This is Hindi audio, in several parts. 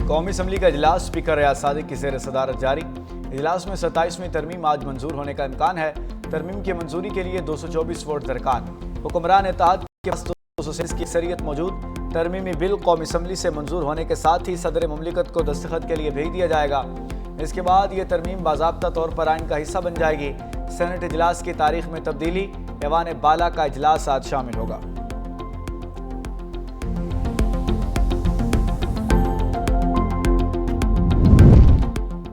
कौमी असम्बली का इजलास स्पीकर रियाज सादिक की ज़ेर सदारत जारी। इजलास में 27वीं तरमीम आज मंजूर होने का इम्कान है। तरमीम की मंजूरी के लिए 224 वोट दरकार। हुक्मरान इत्तेहाद के पास 237 की अक्सरियत मौजूद। तरमीमी बिल कौमी असम्बली से मंजूर होने के साथ ही सदर मुमलिकत को दस्तखत के लिए भेज दिया जाएगा। इसके बाद ये तरमीम बाज़ाब्ता तौर पर आइन का हिस्सा बन जाएगी। सेनेट इजलास की तारीख में तब्दीली। ऐवान बाला का इजलास आज शामिल होगा।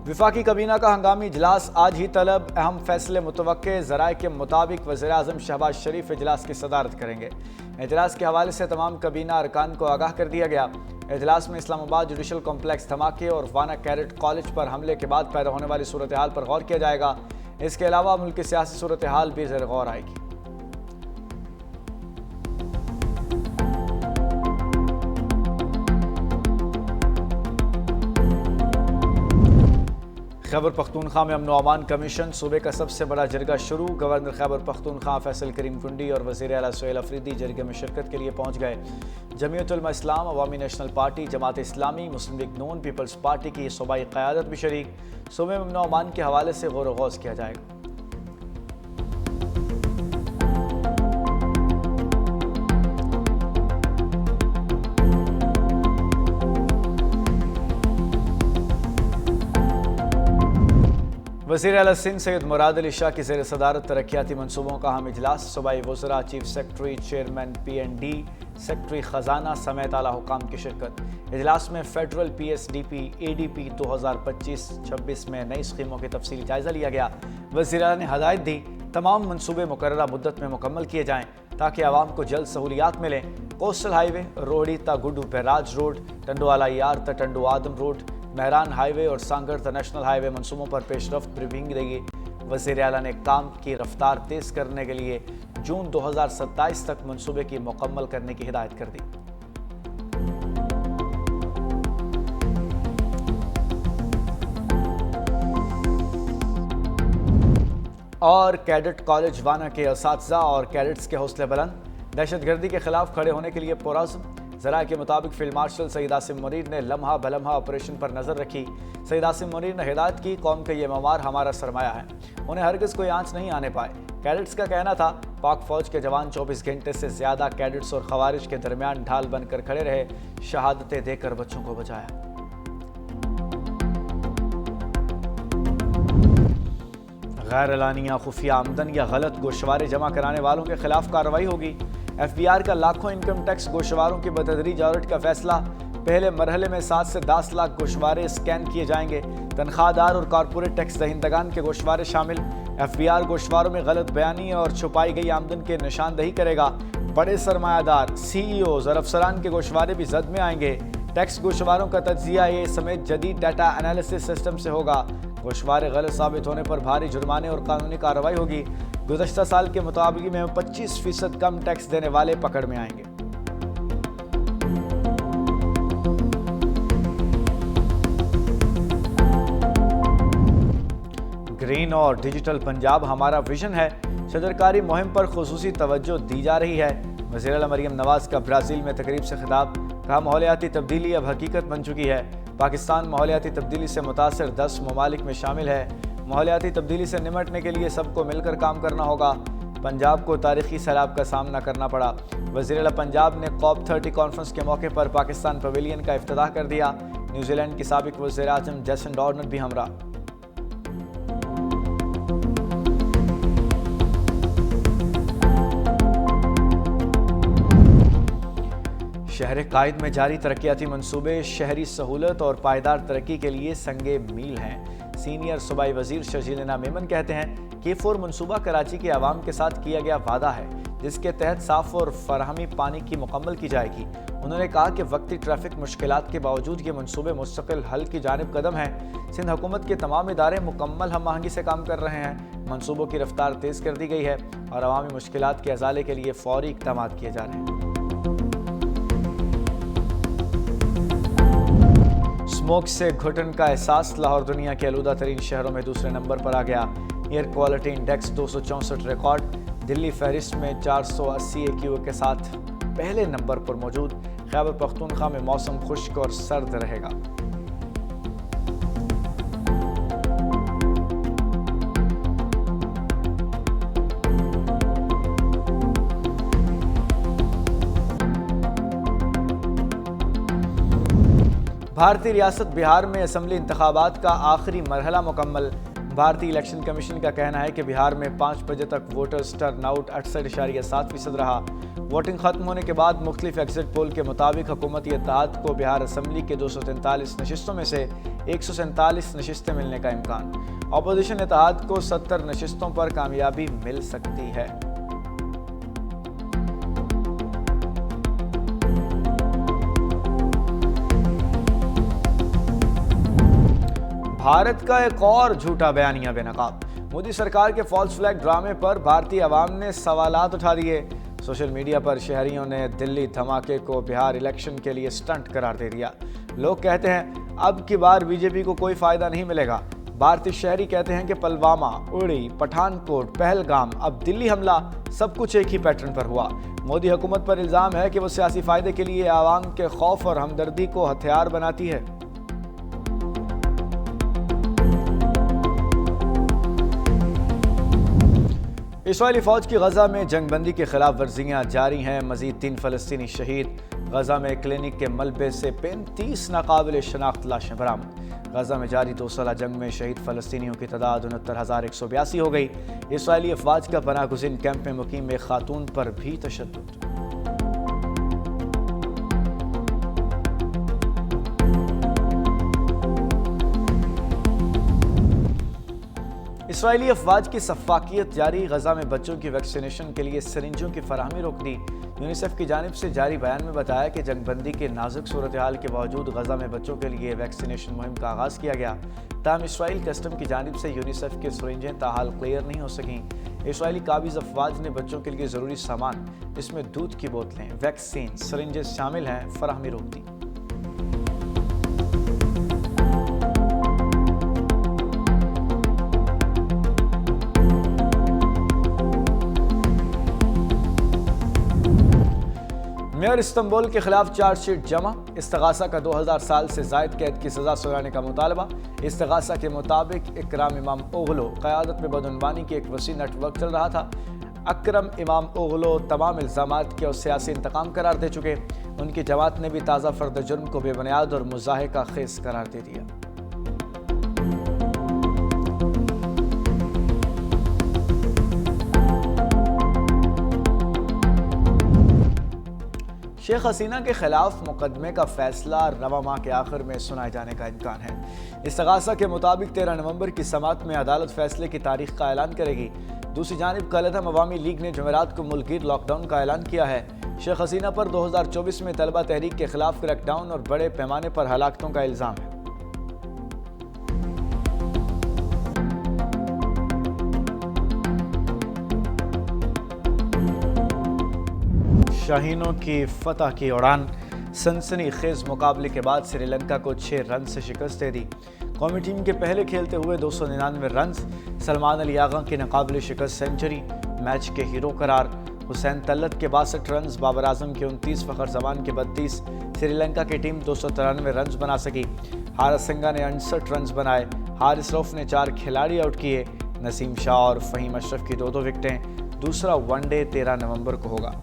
विफाकी कबीना का हंगामी इजलास आज ही तलब। अहम फैसले मुतवक्के। ज़राए के मुताबिक वज़ीर आज़म शहबाज शरीफ इजलास की सदारत करेंगे। इजलास के हवाले से तमाम कबीना अरकान को आगाह कर दिया गया। इजलास में इस्लामाबाद जुडिशल कॉम्प्लेक्स धमाके और वाना कैडेट कॉलेज पर हमले के बाद पैदा होने वाली सूरत हाल पर गौर किया जाएगा। इसके अलावा मुल्क की सियासी सूरत हाल भी ज़ेर गौर आएगी। खैबर पख्तूनख्वा में अमन व अमान कमीशन सूबे का सबसे बड़ा जरगा शुरू। गवर्नर खैबर पख्तूनख्वा फैसल करीम कुंडी और वज़ीर आला सुहेल अफरीदी जरगे में शिरकत के लिए पहुँच गए। जमीयत उलमा इस्लाम, अवामी नेशनल पार्टी, जमात इस्लामी, मुस्लिम लीग नून, पीपल्स पार्टी की सूबाई क़यादत भी शरीक। सूबे में अमन व अमान के हवाले से गौर व गौज़ किया जाएगा। वज़ीर आला सिंध सैयद मुराद अली शाह की ज़ेर सदारत तरक्याती मनसूबों का अहम इजलास। सूबाई वज़रा, chief secretary, chairman PND, secretary ख़जाना समेत आला हुकाम की शिरकत। इजलास में फेडरल PSDP ADP 2025-26 में नई स्कीमों की तफसीली जायज़ा लिया गया। वज़ीर आला ने हदायत दी तमाम मनसूबे मुकर्ररा मुद्दत में मुकम्मल किए जाएँ ताकि आवाम को जल्द सहूलियात मिलें। कोस्टल हाईवे, रोहड़ी ता गुड्डू बैराज रोड, टंडोवाला यार ता टंडो आदम रोड, महरान हाईवे और सांगड़ ता नेशनल हाईवे मनसूबों पर पेशरफ्त ब्रीफिंग देगी। वज़ीर आला ने काम की रफ्तार तेज़ करने के लिए जून 2027 तक मनसूबे की मुकम्मल करने की हिदायत कर दी। और कैडेट कॉलेज वाना के असातिज़ा और कैडेट्स के हौसले बुलंद। दहशतगर्दी के खिलाफ खड़े होने के लिए पुरअज़्म। ज़राए के मुताबिक फील्ड मार्शल सईद आसिम मुनीर ने लम्हा बलम्हा ऑपरेशन पर नज़र रखी। सईद आसिम मुनीर ने हिदायत की, कौम के ये ममार हमारा सरमाया है, उन्हें हरगिज़ कोई आंच नहीं आने पाए। कैडेट्स का कहना था पाक फ़ौज के जवान 24 घंटे से ज़्यादा कैडेट्स और खवारिज के दरमियान ढाल बनकर खड़े रहे, शहादतें देकर बच्चों को बचाया। गैर एलानिया खुफिया आमदन या गलत गोशवारे जमा कराने वालों के खिलाफ कार्रवाई होगी। FBR का लाखों इनकम टैक्स गोशवारों की बतदरीज ऑडिट का फैसला। पहले मरहले में 7 से 10 लाख गोशवारे स्कैन किए जाएंगे। तनख्वाहदार और कॉरपोरेट टैक्स दहिंदगान के गोशवारे शामिल। FBR गोशवारों में गलत बयानी और छुपाई गई आमदन के निशानदही करेगा। बड़े सरमायादार, CEOs और अफसरान के गोशवारे भी जद में आएंगे। टैक्स गोशवारों का तज्जिया समेत जदीद डाटा एनालिसिस सिस्टम से होगा। गोशवारे गलत साबित होने पर भारी जुर्माने और कानूनी कार्रवाई होगी। गुज़श्ता साल के मुताबिक में 25% कम टैक्स देने वाले पकड़ में आएंगे। ग्रीन और डिजिटल पंजाब हमारा विजन है। शजरकारी मुहिम पर खुसूसी तवज्जो दी जा रही है। वज़ीर आला मरियम नवाज का ब्राज़ील में तकरीब से खिताब। कहा माहौलियाती तब्दीली अब हकीकत बन चुकी है। पाकिस्तान माहौलियाती तब्दीली से मुतासर 10 ममालिक में शामिल है। माहौलियाती तब्दीली से निमटने के लिए सबको मिलकर काम करना होगा। पंजाब को तारीखी सैलाब का सामना करना पड़ा। वज़ीर आला पंजाब ने COP30 कॉन्फ्रेंस के मौके पर पाकिस्तान पवेलियन का इफ्तिताह कर दिया। न्यूजीलैंड की साबिक वज़ीर आज़म जेसिंडा आर्डर्न भी हमरा। शहर कायद में जारी तरक्याती मंसूबे शहरी सहूलत और पायदार तरक्की के लिए संगे मील हैं। सीनियर सूबाई वजीर शजीलना मेमन कहते हैं कि K4 मनसूबा कराची के आवाम के साथ किया गया वादा है, जिसके तहत साफ और फराहमी पानी की मुकम्मल की जाएगी। उन्होंने कहा कि वक्ती ट्रैफिक मुश्किलात के बावजूद ये मनसूबे मुस्तकिल हल की जानिब कदम हैं। सिंध हुकूमत के तमाम इदारे मुकम्मल हम आहंगी से काम कर रहे हैं। मनसूबों की रफ्तार तेज़ कर दी गई है और अवामी मुश्किलात के अजाले के लिए फौरी इक़दाम किए जा रहे हैं। स्मोक से घुटन का एहसास। लाहौर दुनिया के आलूदा तरीन शहरों में दूसरे नंबर पर आ गया। Air quality index 264 record. Delhi फहरिस्त में 480 AQA के साथ पहले नंबर पर मौजूद। खैबर पख्तूनख्वा में मौसम खुश्क और सर्द रहेगा। भारतीय रियासत बिहार में असम्बली इंतखाबात का आखिरी मरहला मुकम्मल। भारतीय इलेक्शन कमीशन का कहना है कि बिहार में 5 बजे तक वोटर्स टर्नआउट 68.7% रहा। वोटिंग खत्म होने के बाद मुख्तलिफ एग्जिट पोल के मुताबिक हुकूमती इत्तेहाद को बिहार असम्बली के 243 नशिस्तों में से 147 नशिस्तें मिलने का इम्कान। अपोजिशन इत्तेहाद को 70 नशिस्तों पर कामयाबी मिल सकती है। भारत का एक और झूठा बयानिया बेनकाब। मोदी सरकार के फॉल्स फ्लैग ड्रामे पर भारतीय अवाम ने सवालात उठा दिए। सोशल मीडिया पर शहरियों ने दिल्ली धमाके को बिहार इलेक्शन के लिए स्टंट करार दे दिया। लोग कहते हैं अब की बार बीजेपी को कोई फायदा नहीं मिलेगा। भारतीय शहरी कहते हैं कि पुलवामा, उड़ी, पठानकोट, पहलगाम, अब दिल्ली हमला, सब कुछ एक ही पैटर्न पर हुआ। मोदी हुकूमत पर इल्जाम है कि वो सियासी फायदे के लिए आवाम के खौफ और हमदर्दी को हथियार बनाती है। इसराइली फौज की गजा में जंगबंदी की खिलाफ वर्जियां जारी हैं। मजीद 3 फलस्तीनी शहीद। गजा में क्लिनिक के मलबे से 35 नाकाबिल शनाख्त लाशें बरामद। गजा में जारी 2 साला जंग में शहीद फलस्तीनियों की तादाद 69,182 हो गई। इसराइली अफवाज का पनाहगुज़ीन कैंप में मुकीम एक खातून पर भी तशद्दुद। इसराइली अफवाज की सफाकियत जारी। गजा में बच्चों की वैक्सीनेशन के लिए सिरिंजों की फराहमी रोक दी। यूनिसेफ की जानिब से जारी बयान में बताया कि जंगबंदी के नाजुक सूरत हाल के बावजूद गजा में बच्चों के लिए वैक्सीनेशन मुहिम का आगाज़ किया गया। ताहम इसराइल कस्टम की जानिब से यूनिसेफ के सिरिंजें ताहाल क्लियर नहीं हो सकीं। इसराइली काबिज अफवाज ने बच्चों के लिए ज़रूरी सामान, जिसमें दूध की बोतलें, वैक्सीन, सिरिंजेस शामिल हैं, फराहमी रोक दी। मेयर इस्तांबुल के खिलाफ चार्जशीट जमा। इस्तिगासा का 2000 साल से जायद कैद की सजा सुनाने का मुतालबा। इस्तिगासा के मुताबिक इकराम इमाम ओगलो क़यादत में बदउनवानी की एक वसी नेटवर्क चल रहा था। अकरम इमाम ओगलो तमाम इल्ज़ामात के और सियासी इंतकाम करार दे चुके। उनकी जमात ने भी ताज़ा फर्द जुर्म को बेबुनियाद और मुज़ाहिका खेस करार दे दिया। शेख हसीना के खिलाफ मुकदमे का फैसला रवा माह के आखिर में सुनाए जाने का इम्कान है। इस्तिगासा के मुताबिक 13 नवंबर की समाअत में अदालत फैसले की तारीख का ऐलान करेगी। दूसरी जानिब कलअदम अवामी लीग ने जुमेरात को मुल्कगीर लॉकडाउन का ऐलान किया है। शेख हसीना पर 2024 में तलबा तहरीक के खिलाफ क्रैकडाउन और बड़े पैमाने पर हलाकतों का इल्ज़ाम है। शाहीनों की फतह की उड़ान। सनसनीखेज मुकाबले के बाद श्रीलंका को 6 रन से शिकस्त दे दी। कौमी टीम के पहले खेलते हुए 299 रन। सलमान अली आगा की नाकाबिल शिकस्त सेंचुरी। मैच के हीरो करार। हुसैन तल्लत के 62 रन, बाबर आजम के 29, फ़खर जमान के 32। श्रीलंका की टीम 293 रन बना सकी। हारिस सिंघा ने 68 रन बनाए। हारिस रऊफ ने 4 खिलाड़ी आउट किए। नसीम शाह और फ़हीम अशरफ की 2-2 विकेटें। दूसरा वनडे 13 नवंबर को होगा।